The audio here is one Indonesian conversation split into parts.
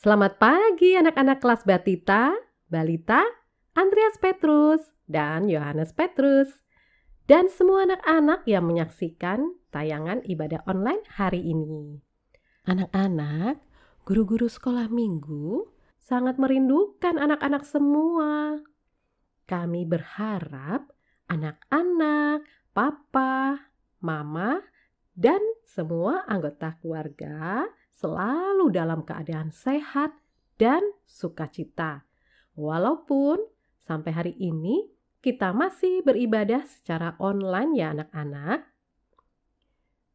Selamat pagi anak-anak kelas Batita, Balita, Andreas Petrus, dan Yohanes Petrus. Dan semua anak-anak yang menyaksikan tayangan ibadah online hari ini. Anak-anak, guru-guru sekolah minggu sangat merindukan anak-anak semua. Kami berharap anak-anak, papa, mama, dan semua anggota keluarga selalu dalam keadaan sehat dan sukacita. Walaupun sampai hari ini kita masih beribadah secara online ya anak-anak.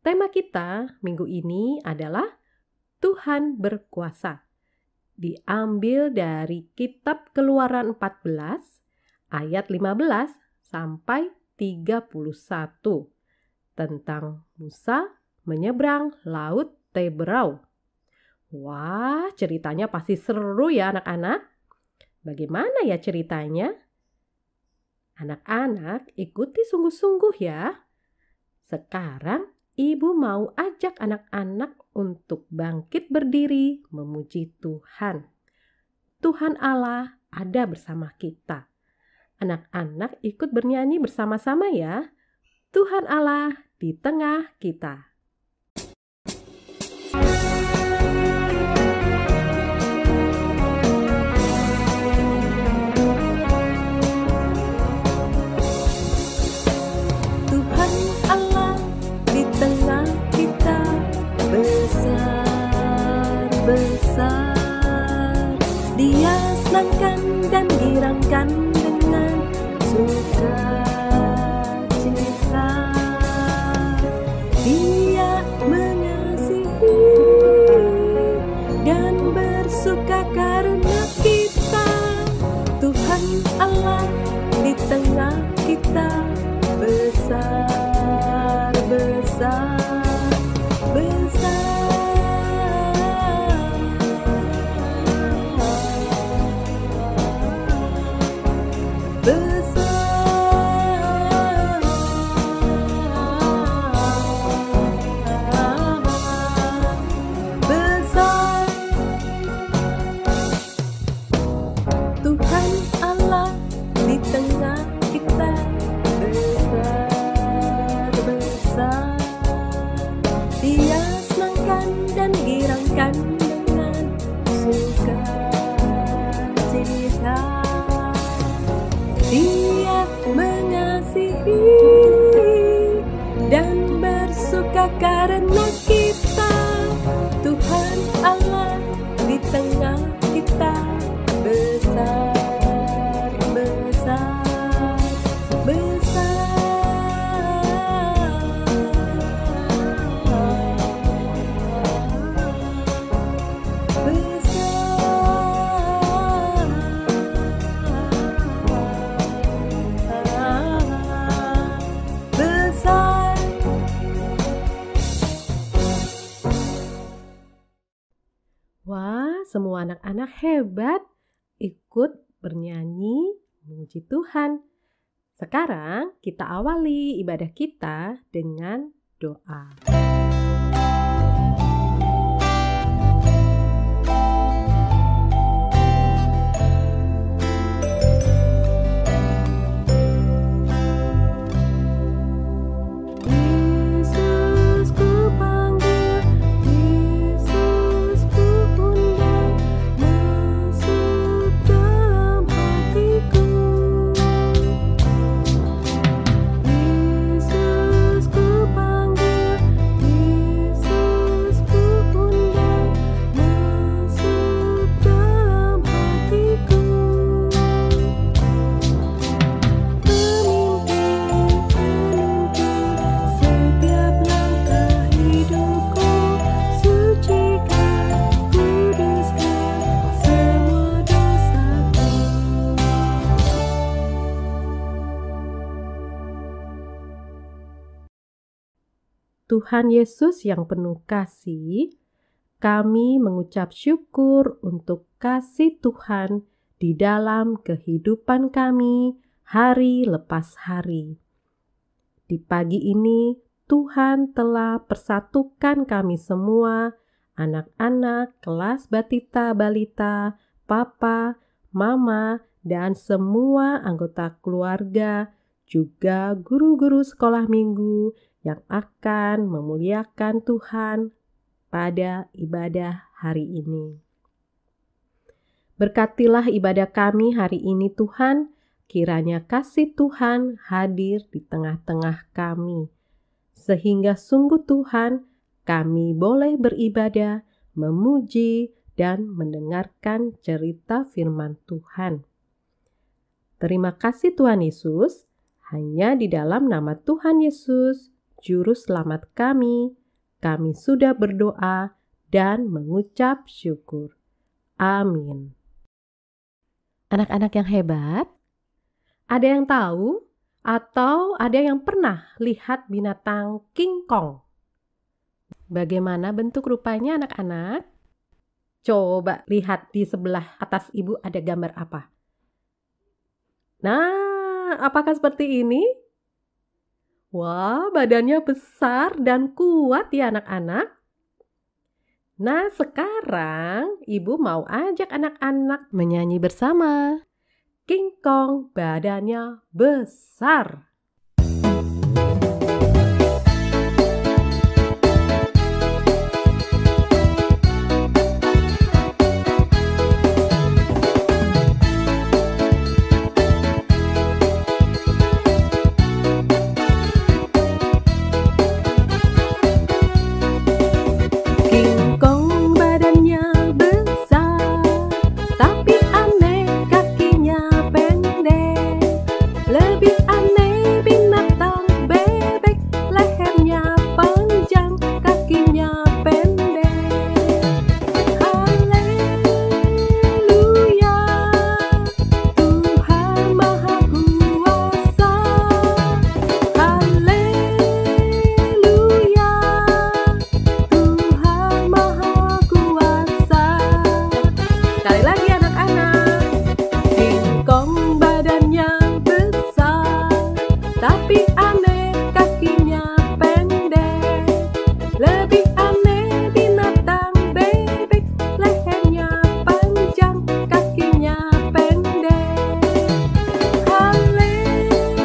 Tema kita minggu ini adalah Tuhan berkuasa. Diambil dari kitab Keluaran 14 ayat 15 sampai 31 tentang Musa menyeberang laut Teberau. Wah, ceritanya pasti seru ya anak-anak. Bagaimana ya ceritanya? Anak-anak ikuti sungguh-sungguh ya. Sekarang ibu mau ajak anak-anak untuk bangkit berdiri memuji Tuhan. Tuhan Allah ada bersama kita. Anak-anak ikut bernyanyi bersama-sama ya. Tuhan Allah di tengah kita. Besar, Dia senangkan dan girangkan dengan sukacita. Dia mengasihi dan bersuka karena kita. Tuhan Allah di tengah kita, besar, besar, besar. Dia mengasihi dan bersuka karena kita. Tuhan Allah di tengah kita, besar, besar, besar. Wah, semua anak-anak hebat ikut bernyanyi memuji Tuhan. Sekarang kita awali ibadah kita dengan doa. Tuhan Yesus yang penuh kasih, kami mengucap syukur untuk kasih Tuhan di dalam kehidupan kami hari lepas hari. Di pagi ini Tuhan telah persatukan kami semua anak-anak kelas batita balita, papa, mama, dan semua anggota keluarga, juga guru-guru sekolah minggu yang akan memuliakan Tuhan pada ibadah hari ini. Berkatilah ibadah kami hari ini Tuhan, kiranya kasih Tuhan hadir di tengah-tengah kami, sehingga sungguh Tuhan kami boleh beribadah, memuji, dan mendengarkan cerita firman Tuhan. Terima kasih Tuhan Yesus, hanya di dalam nama Tuhan Yesus, Juru Selamat kami sudah berdoa dan mengucap syukur. Amin. Anak-anak yang hebat, ada yang tahu atau ada yang pernah lihat binatang King Kong? Bagaimana bentuk rupanya anak-anak? Coba lihat di sebelah atas ibu ada gambar apa? Nah, apakah seperti ini? Wah, badannya besar dan kuat ya anak-anak. Nah, sekarang ibu mau ajak anak-anak menyanyi bersama. King Kong badannya besar. King Kong badannya besar, tapi aneh kakinya pendek. Lebih aneh binatang bebek, lehernya panjang, kakinya pendek. Haleluya, Tuhan Maha Kuasa. Haleluya, Tuhan Maha Kuasa. Sekali lagi anak-anak. King Kong badannya besar, tapi aneh kakinya pendek. Lebih aneh binatang bebek, lehernya panjang, kakinya pendek. Haleluya,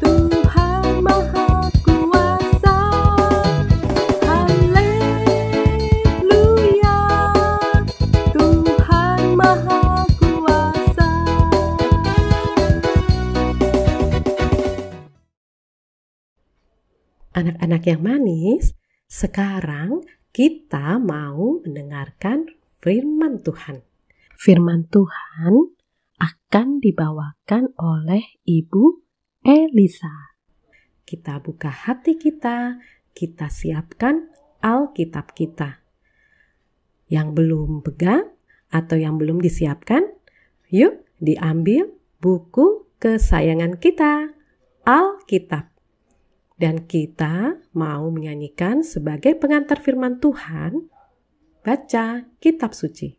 Tuhan Maha Kuasa. Haleluya, Tuhan Maha Kuasa. Anak-anak yang manis, sekarang kita mau mendengarkan firman Tuhan. Firman Tuhan akan dibawakan oleh Ibu Elisa. Kita buka hati kita siapkan Alkitab kita. Yang belum pegang atau yang belum disiapkan, yuk diambil buku kesayangan kita, Alkitab. Dan kita mau menyanyikan sebagai pengantar firman Tuhan, baca kitab suci.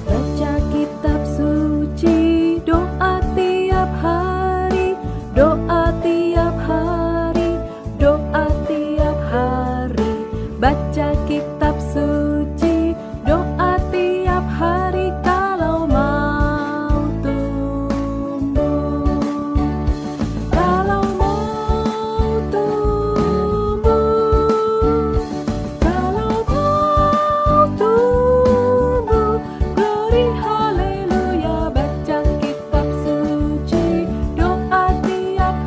Baca kitab suci, doa tiap hari, doa tiap hari, doa tiap hari. Baca kitab suci, doa tiap hari kalau mau tumbuh. Kalau mau tumbuh, kalau mau tumbuh. Glory haleluya, baca kitab suci, doa tiap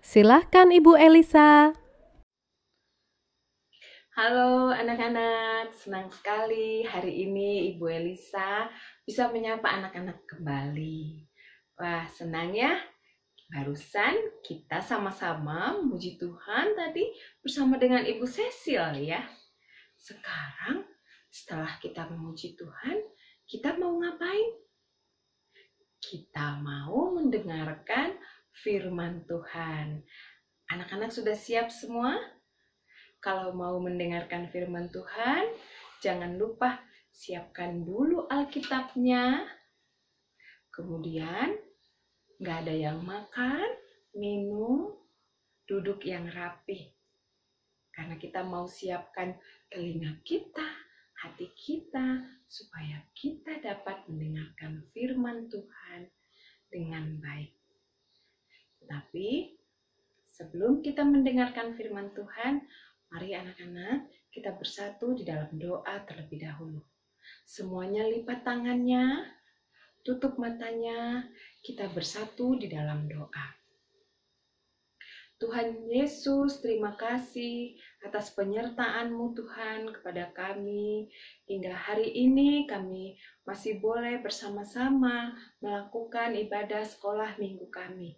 Silahkan Ibu Elisa. Halo anak-anak, senang sekali hari ini Ibu Elisa bisa menyapa anak-anak kembali. Wah, senang ya. Barusan kita sama-sama memuji Tuhan tadi bersama dengan Ibu Cecil ya. Sekarang setelah kita memuji Tuhan, kita mau ngapain? Kita mau mendengarkan firman Tuhan. Anak-anak sudah siap semua? Kalau mau mendengarkan firman Tuhan, jangan lupa siapkan dulu Alkitabnya. Kemudian, nggak ada yang makan, minum, duduk yang rapi. Karena kita mau siapkan telinga kita, hati kita, supaya kita dapat mendengarkan firman Tuhan dengan baik. Tapi, sebelum kita mendengarkan firman Tuhan, mari anak-anak kita bersatu di dalam doa terlebih dahulu. Semuanya lipat tangannya, tutup matanya, kita bersatu di dalam doa. Tuhan Yesus, terima kasih atas penyertaan-Mu Tuhan kepada kami. Hingga hari ini kami masih boleh bersama-sama melakukan ibadah sekolah minggu kami.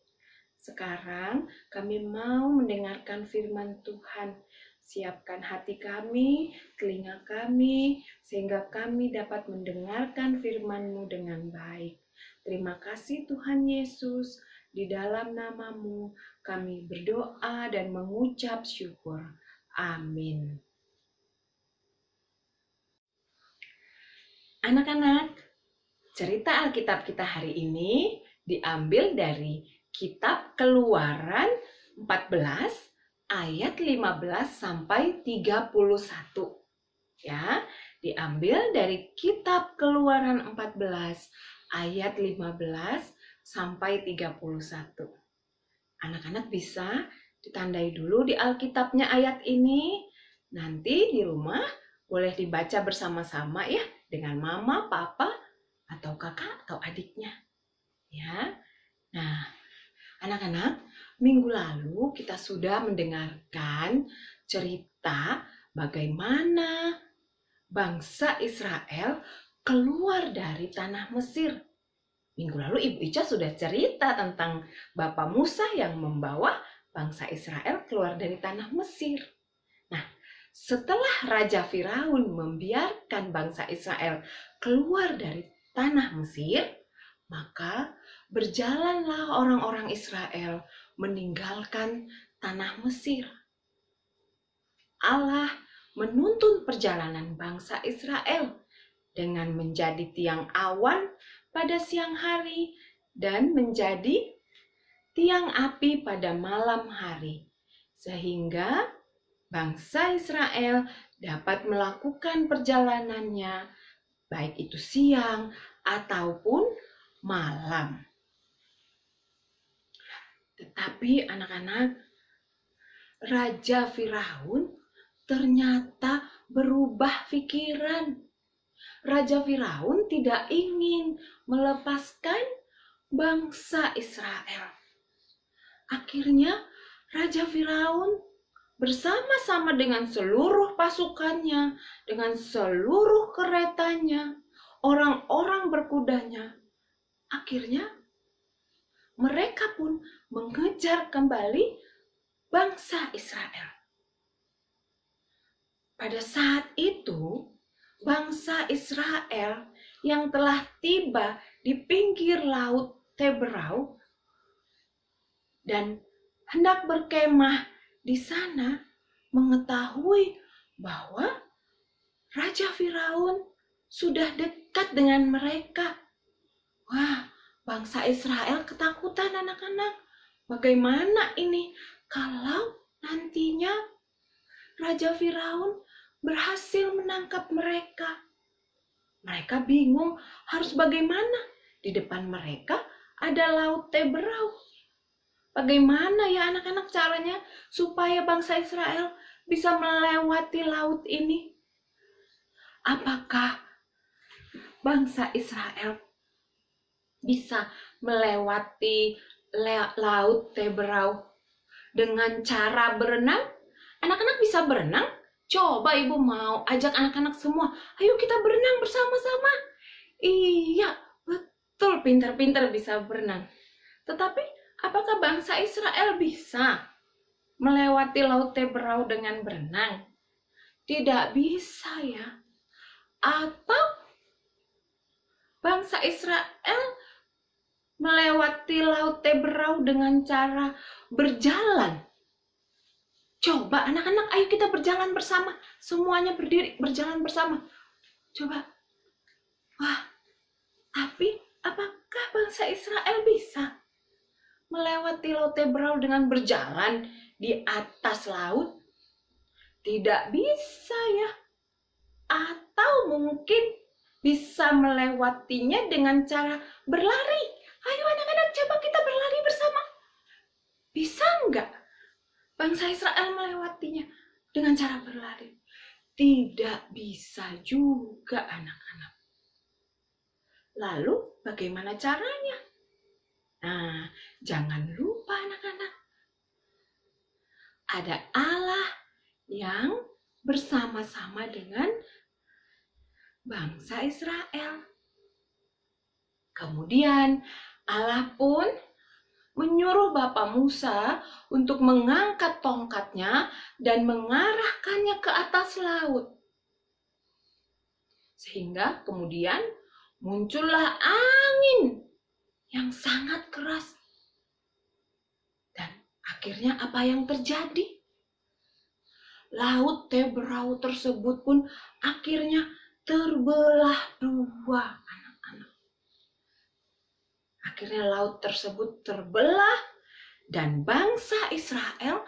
Sekarang kami mau mendengarkan firman Tuhan. Siapkan hati kami, telinga kami, sehingga kami dapat mendengarkan firman-Mu dengan baik. Terima kasih Tuhan Yesus, di dalam nama-Mu kami berdoa dan mengucap syukur. Amin. Anak-anak, cerita Alkitab kita hari ini diambil dari Kitab Keluaran 14 ayat 15 sampai 31. Ya, diambil dari Kitab Keluaran 14 ayat 15 sampai 31. Anak-anak bisa ditandai dulu di Alkitabnya ayat ini. Nanti di rumah boleh dibaca bersama-sama ya dengan mama, papa, atau kakak atau adiknya. Ya. Nah, anak-anak, minggu lalu kita sudah mendengarkan cerita bagaimana bangsa Israel keluar dari tanah Mesir. Minggu lalu Ibu Ica sudah cerita tentang Bapak Musa yang membawa bangsa Israel keluar dari tanah Mesir. Nah, setelah Raja Firaun membiarkan bangsa Israel keluar dari tanah Mesir, maka berjalanlah orang-orang Israel meninggalkan tanah Mesir. Allah menuntun perjalanan bangsa Israel dengan menjadi tiang awan pada siang hari dan menjadi tiang api pada malam hari, sehingga bangsa Israel dapat melakukan perjalanannya baik itu siang ataupun malam. Tetapi anak-anak, Raja Firaun ternyata berubah pikiran. Raja Firaun tidak ingin melepaskan bangsa Israel. Akhirnya Raja Firaun bersama-sama dengan seluruh pasukannya, dengan seluruh keretanya, orang-orang berkudanya, akhirnya mereka pun mengejar kembali bangsa Israel. Pada saat itu, bangsa Israel yang telah tiba di pinggir laut Teberau dan hendak berkemah di sana mengetahui bahwa Raja Firaun sudah dekat dengan mereka. Wah, bangsa Israel ketakutan anak-anak. Bagaimana ini kalau nantinya Raja Firaun berhasil menangkap mereka? Mereka bingung harus bagaimana. Di depan mereka ada laut Teberau. Bagaimana ya anak-anak caranya supaya bangsa Israel bisa melewati laut ini? Apakah bangsa Israel bisa melewati laut Teberau dengan cara berenang. Anak-anak bisa berenang? Coba ibu mau ajak anak-anak semua, ayo kita berenang bersama-sama. Iya, betul, pintar-pintar bisa berenang. Tetapi apakah bangsa Israel bisa melewati Laut Teberau dengan berenang? Tidak bisa ya. Atau bangsa Israel melewati Laut Teberau dengan cara berjalan? Coba anak-anak, ayo kita berjalan bersama. Semuanya berdiri, berjalan bersama. Coba. Wah, tapi apakah bangsa Israel bisa melewati Laut Teberau dengan berjalan di atas laut? Tidak bisa ya. Atau mungkin bisa melewatinya dengan cara berlari. Ayo anak-anak, coba kita berlari bersama. Bisa enggak bangsa Israel melewatinya dengan cara berlari? Tidak bisa juga anak-anak. Lalu bagaimana caranya? Nah, jangan lupa anak-anak. Ada Allah yang bersama-sama dengan bangsa Israel. Kemudian Allah pun menyuruh Bapak Musa untuk mengangkat tongkatnya dan mengarahkannya ke atas laut. Sehingga kemudian muncullah angin yang sangat keras. Dan akhirnya apa yang terjadi? Laut Teberau tersebut pun akhirnya terbelah dua, anak-anak. Akhirnya laut tersebut terbelah dan bangsa Israel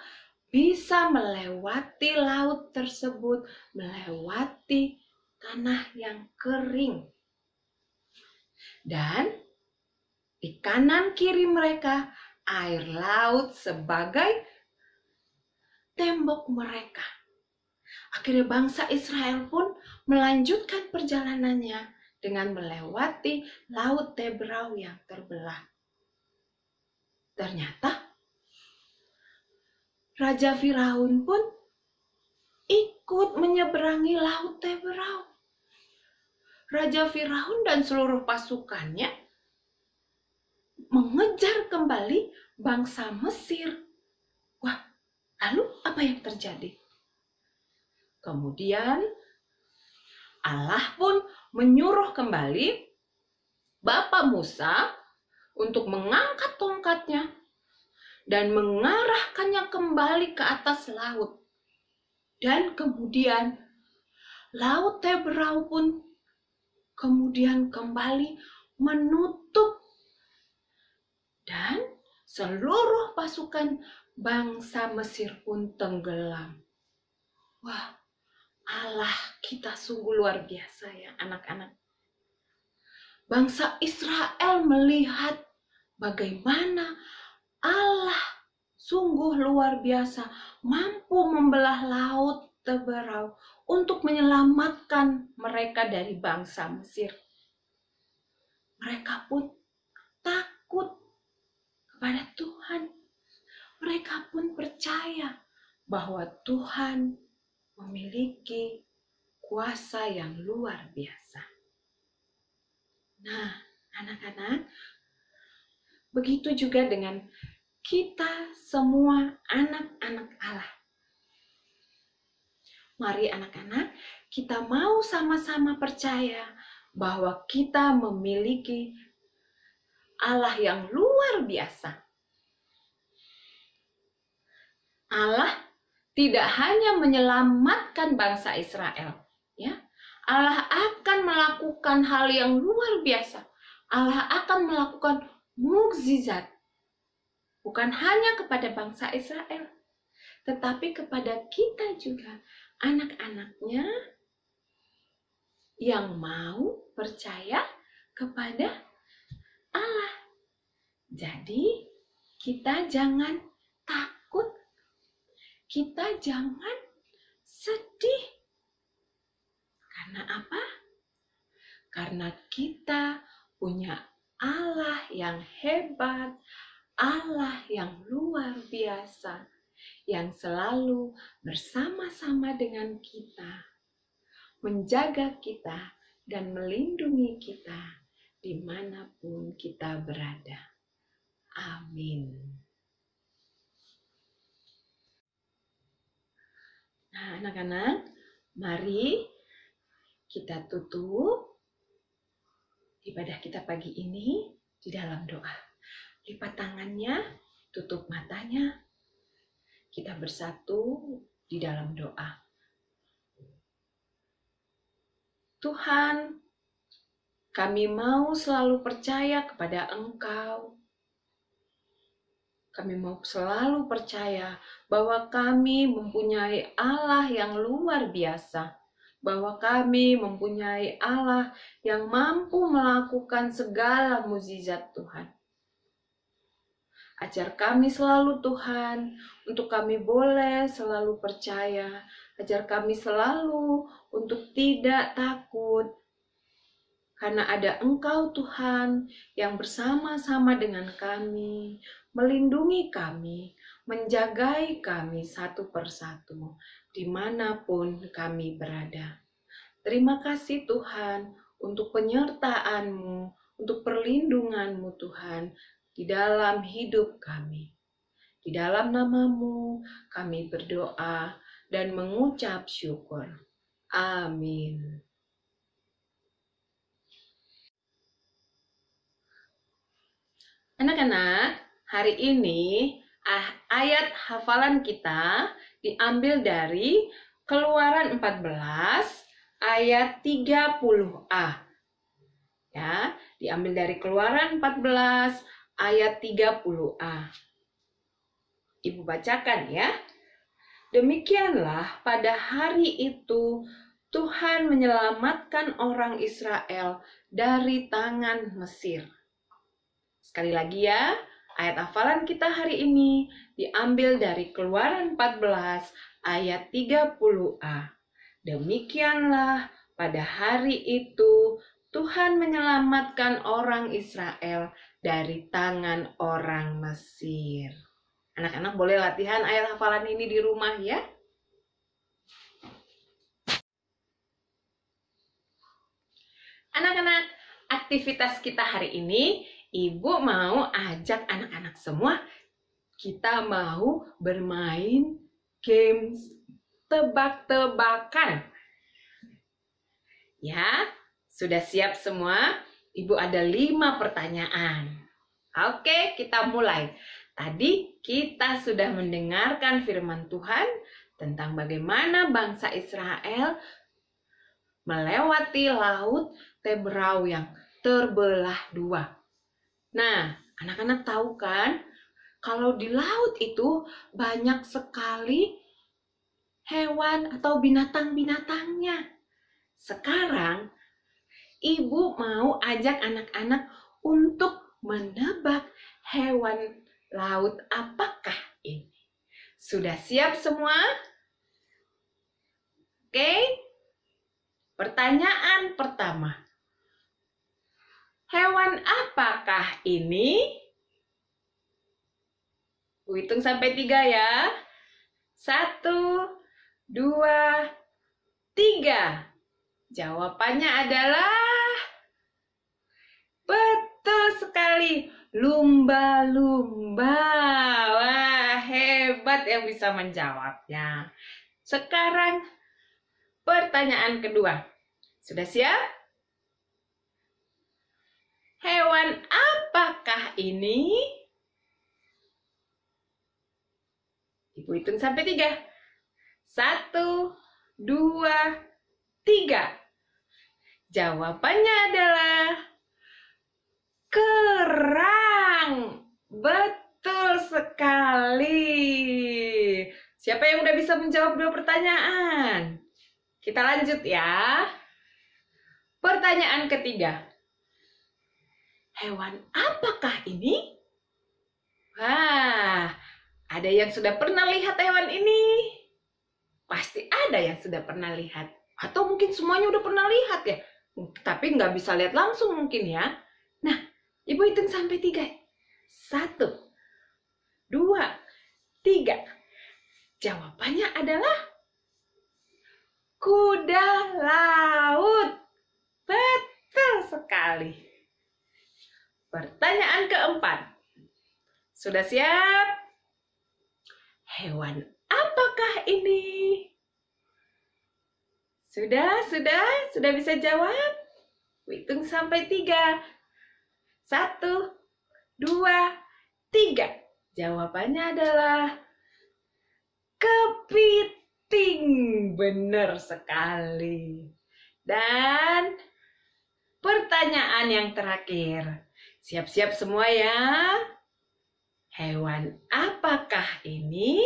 bisa melewati laut tersebut, melewati tanah yang kering. Dan di kanan kiri mereka air laut sebagai tembok mereka. Akhirnya bangsa Israel pun melanjutkan perjalanannya dengan melewati Laut Teberau yang terbelah. Ternyata Raja Firaun pun ikut menyeberangi Laut Teberau. Raja Firaun dan seluruh pasukannya mengejar kembali bangsa Mesir. Wah, lalu apa yang terjadi? Kemudian Allah pun menyuruh kembali Bapak Musa untuk mengangkat tongkatnya dan mengarahkannya kembali ke atas laut. Dan kemudian Laut Teberau pun kemudian kembali menutup dan seluruh pasukan bangsa Mesir pun tenggelam. Wah, Allah kita sungguh luar biasa ya anak-anak. Bangsa Israel melihat bagaimana Allah sungguh luar biasa mampu membelah Laut Teberau untuk menyelamatkan mereka dari bangsa Mesir. Mereka pun takut kepada Tuhan. Mereka pun percaya bahwa Tuhan memiliki kuasa yang luar biasa. Nah, anak-anak, begitu juga dengan kita semua anak-anak Allah. Mari anak-anak, kita mau sama-sama percaya bahwa kita memiliki Allah yang luar biasa. Allah tidak hanya menyelamatkan bangsa Israel, ya. Allah akan melakukan hal yang luar biasa. Allah akan melakukan mukjizat bukan hanya kepada bangsa Israel, tetapi kepada kita juga, anak-anaknya yang mau percaya kepada Allah. Jadi, kita jangan takut. Kita jangan sedih. Karena apa? Karena kita punya Allah yang hebat, Allah yang luar biasa. yang selalu bersama-sama dengan kita, menjaga kita dan melindungi kita dimanapun kita berada. Amin. Nah, anak-anak, mari kita tutup ibadah kita pagi ini di dalam doa. Lipat tangannya, tutup matanya, kita bersatu di dalam doa. Tuhan, kami mau selalu percaya kepada Engkau. Kami mau selalu percaya bahwa kami mempunyai Allah yang luar biasa, bahwa kami mempunyai Allah yang mampu melakukan segala mukjizat Tuhan. Ajar kami selalu Tuhan, untuk kami boleh selalu percaya, ajar kami selalu untuk tidak takut, karena ada Engkau Tuhan yang bersama-sama dengan kami, melindungi kami, menjagai kami satu persatu, dimanapun kami berada. Terima kasih Tuhan untuk penyertaan-Mu, untuk perlindungan-Mu Tuhan, di dalam hidup kami. Di dalam nama-Mu kami berdoa dan mengucap syukur. Amin. Anak-anak, hari ini ayat hafalan kita diambil dari Keluaran 14 ayat 30a. Ya, diambil dari Keluaran 14 ayat 30a. Ibu bacakan ya. Demikianlah pada hari itu Tuhan menyelamatkan orang Israel dari tangan Mesir. Sekali lagi ya, ayat hafalan kita hari ini diambil dari Keluaran 14 ayat 30a. Demikianlah pada hari itu Tuhan menyelamatkan orang Israel dari tangan orang Mesir. Anak-anak boleh latihan ayat hafalan ini di rumah ya. Anak-anak, aktivitas kita hari ini, Ibu mau ajak anak-anak semua, kita mau bermain games tebak-tebakan. Ya, sudah siap semua? Ibu ada 5 pertanyaan. Oke, kita mulai. Tadi kita sudah mendengarkan firman Tuhan tentang bagaimana bangsa Israel melewati laut Tebrau yang terbelah 2. Nah, anak-anak tahu kan, kalau di laut itu banyak sekali hewan atau binatang-binatangnya. Sekarang, Ibu mau ajak anak-anak untuk menebak hewan laut apakah ini. Sudah siap semua? Oke? Pertanyaan pertama. Hewan apakah ini? Hitung sampai 3 ya. 1, 2, 3. Jawabannya adalah betul sekali. Lumba-lumba. Wah, hebat yang bisa menjawabnya. Sekarang pertanyaan kedua. Sudah siap? Hewan apakah ini? Ibu hitung sampai 3. 1, 2, 3. Jawabannya adalah kerang. Betul sekali. Siapa yang udah bisa menjawab 2 pertanyaan? Kita lanjut ya. Pertanyaan ketiga. Hewan apakah ini? Wah, ada yang sudah pernah lihat hewan ini? Pasti ada yang sudah pernah lihat. Atau mungkin semuanya udah pernah lihat ya. Tapi nggak bisa lihat langsung mungkin ya. Nah, Ibu hitung sampai 3. 1, 2, 3. Jawabannya adalah kuda laut. Betul sekali. Pertanyaan keempat. Sudah siap? Hewan apakah ini? Sudah bisa jawab? Hitung sampai 3. 1, 2, 3. Jawabannya adalah kepiting. Benar sekali. Dan pertanyaan yang terakhir. Siap-siap semua ya. Hewan apakah ini?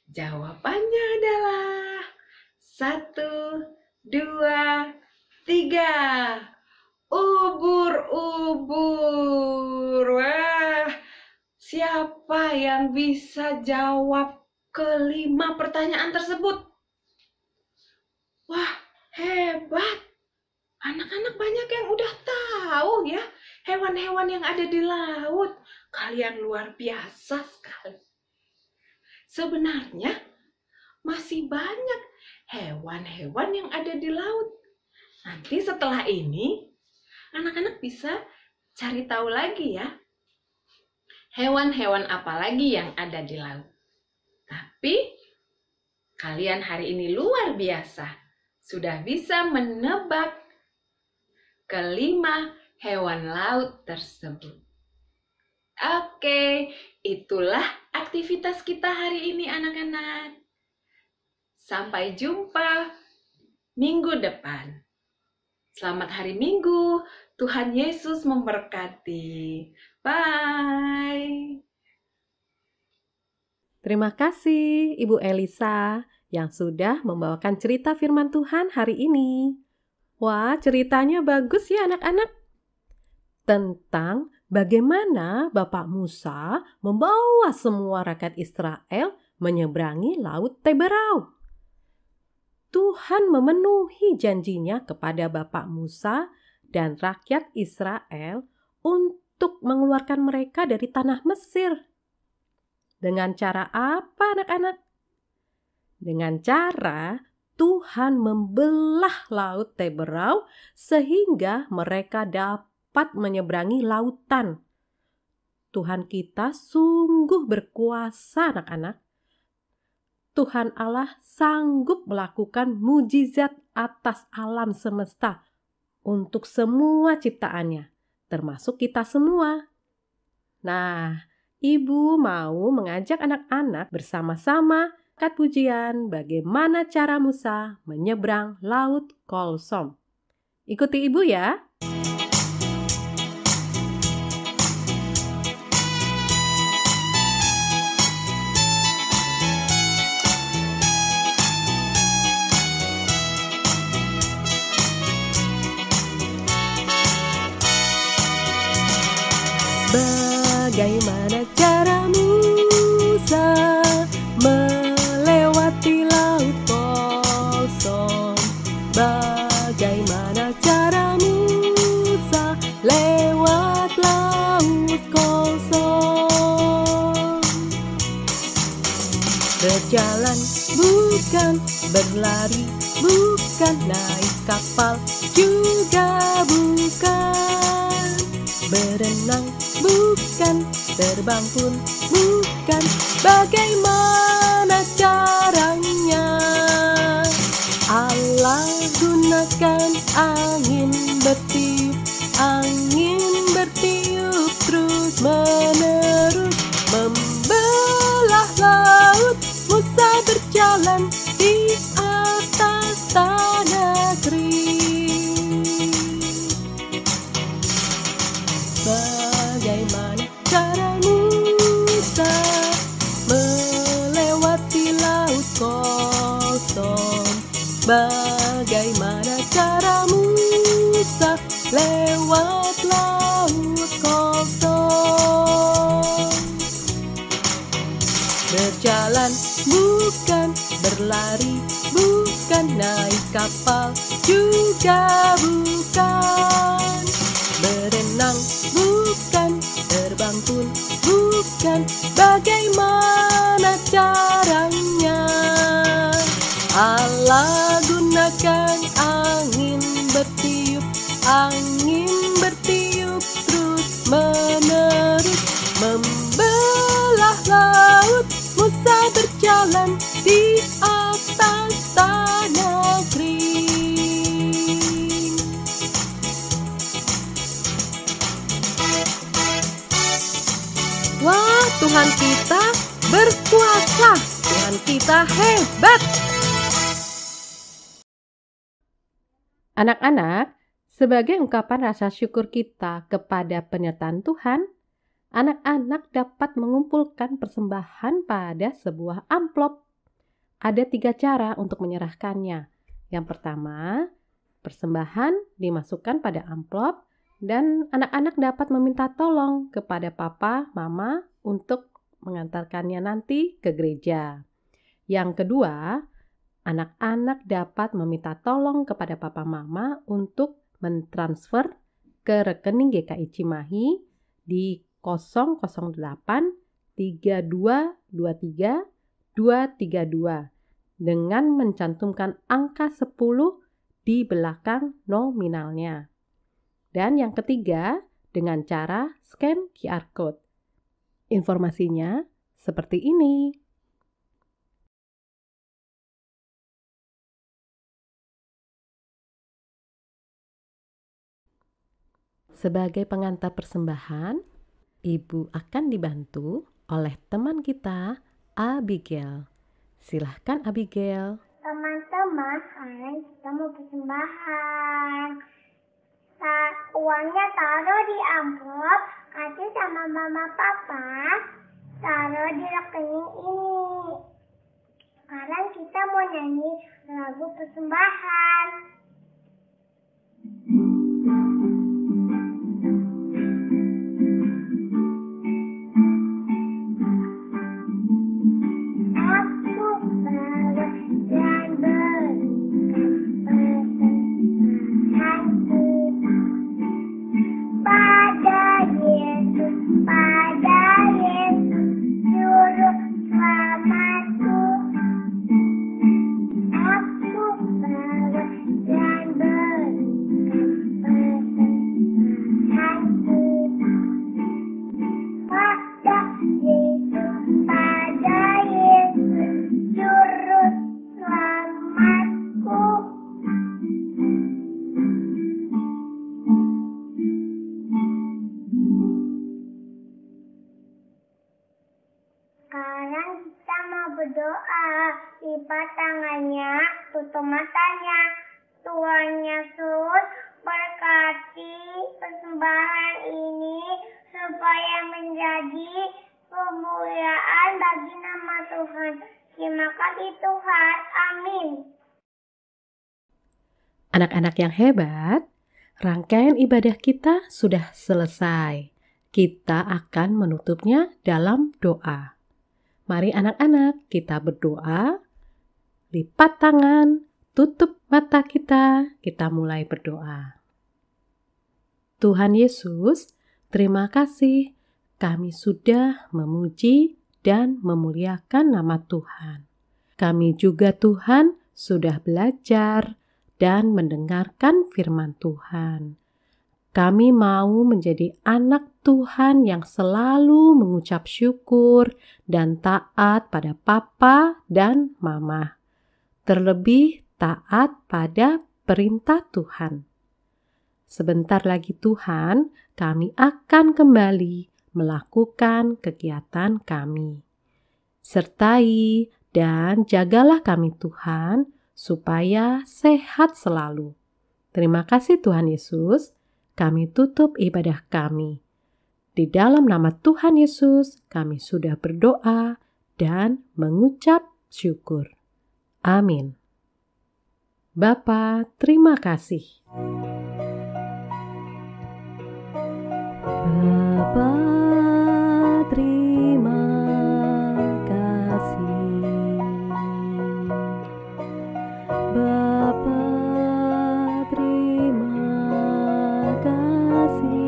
Jawabannya adalah 1, 2, 3. Ubur-ubur. Wah, siapa yang bisa jawab kelima pertanyaan tersebut? Wah, hebat. Anak-anak banyak yang udah tahu ya hewan-hewan yang ada di laut. Kalian luar biasa sekali. Sebenarnya masih banyak hewan-hewan yang ada di laut. Nanti setelah ini anak-anak bisa cari tahu lagi ya. Hewan-hewan apa lagi yang ada di laut. Tapi kalian hari ini luar biasa. Sudah bisa menebak kelima hewan laut tersebut. Oke, itulah aktivitas kita hari ini anak-anak. Sampai jumpa minggu depan. Selamat hari Minggu. Tuhan Yesus memberkati. Bye. Terima kasih Ibu Elisa yang sudah membawakan cerita firman Tuhan hari ini. Wah, ceritanya bagus ya anak-anak. Tentang bagaimana Bapak Musa membawa semua rakyat Israel menyeberangi Laut Teberau. Tuhan memenuhi janjinya kepada Bapak Musa dan rakyat Israel untuk mengeluarkan mereka dari tanah Mesir. Dengan cara apa anak-anak? Dengan cara Tuhan membelah Laut Teberau sehingga mereka dapat menyeberangi lautan. Tuhan kita sungguh berkuasa anak-anak. Tuhan Allah sanggup melakukan mujizat atas alam semesta untuk semua ciptaannya, termasuk kita semua. Nah, Ibu mau mengajak anak-anak bersama-sama angkat pujian bagaimana cara Musa menyeberang Laut Kolsom. Ikuti Ibu ya. Bagaimana cara Musa melewati Laut Kolsom? Bagaimana cara Musa lewat Laut Kolsom? Berjalan bukan, berlari bukan, naik kapal juga bukan, berenang bukan, terbang pun bukan. Bagaimana caranya? Allah gunakan angin bertiup terus menerus membelah laut. Musa berjalan di atas tanah kering. Bagaimana cara Musa melewati Laut Kolsom? Bagaimana cara Musa lewat Laut Kolsom? Berjalan bukan, berlari bukan, naik kapal juga bukan, berenang bukan, terbang pun bukan. bukan, bagaimana caranya? Allah gunakan angin bertiup terus menerus, membelah laut. Musa berjalan di atas tanah kering. Wah, Tuhan kita berkuasa. Tuhan kita hebat. Anak-anak, sebagai ungkapan rasa syukur kita kepada penyertaan Tuhan, anak-anak dapat mengumpulkan persembahan pada sebuah amplop. Ada 3 cara untuk menyerahkannya. Yang pertama, persembahan dimasukkan pada amplop dan anak-anak dapat meminta tolong kepada papa, mama untuk mengantarkannya nanti ke gereja. Yang kedua, anak-anak dapat meminta tolong kepada papa mama untuk mentransfer ke rekening GKI Cimahi di 008 3223 232 dengan mencantumkan angka 10 di belakang nominalnya. Dan yang ketiga, dengan cara scan QR Code. Informasinya seperti ini. Sebagai pengantar persembahan, Ibu akan dibantu oleh teman kita, Abigail. Silahkan Abigail. Teman-teman, sekarang kita mau persembahan. Uangnya taruh di amplop, kasih sama mama papa, taruh di rekening ini. Sekarang kita mau nyanyi lagu persembahan. Berdoa, lipat tangannya, tutup matanya. Tuhan Yesus berkati persembahan ini supaya menjadi kemuliaan bagi nama Tuhan. Terima kasih Tuhan. Amin. Anak-anak yang hebat, rangkaian ibadah kita sudah selesai. Kita akan menutupnya dalam doa. Mari anak-anak kita berdoa, lipat tangan, tutup mata kita mulai berdoa. Tuhan Yesus, terima kasih kami sudah memuji dan memuliakan nama Tuhan. Kami juga Tuhan sudah belajar dan mendengarkan firman Tuhan. Kami mau menjadi anak Tuhan yang selalu mengucap syukur dan taat pada papa dan mama. Terlebih taat pada perintah Tuhan. Sebentar lagi Tuhan, kami akan kembali melakukan kegiatan kami. Sertai dan jagalah kami Tuhan, supaya sehat selalu. Terima kasih Tuhan Yesus. Kami tutup ibadah kami. Di dalam nama Tuhan Yesus, kami sudah berdoa dan mengucap syukur. Amin. Bapa, terima kasih. Bapa, terima kasih. Bapa, terima kasih.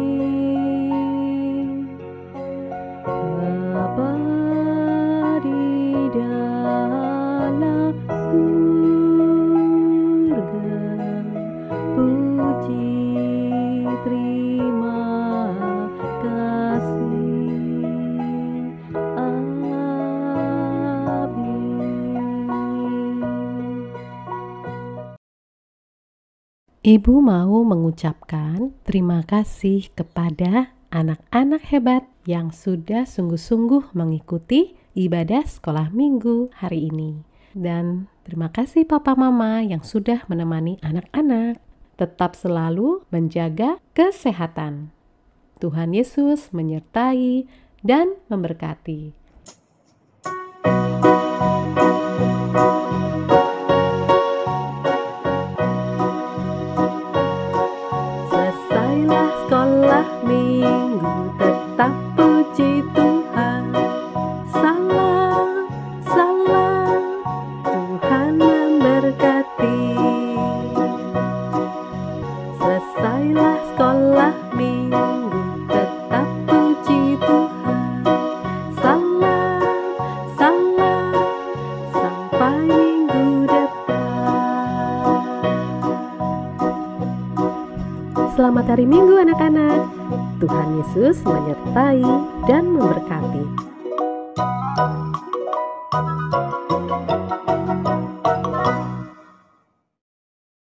Ibu mau mengucapkan terima kasih kepada anak-anak hebat yang sudah sungguh-sungguh mengikuti ibadah sekolah minggu hari ini. Dan terima kasih Papa Mama yang sudah menemani anak-anak. Tetap selalu menjaga kesehatan. Tuhan Yesus menyertai dan memberkati. Selesailah sekolah minggu, tetap puji Tuhan. Salam, salam, Tuhan memberkati. Selesailah sekolah minggu, tetap puji Tuhan. Salam, salam, sampai minggu depan. Selamat hari Minggu anak-anak. Tuhan Yesus menyertai dan memberkati.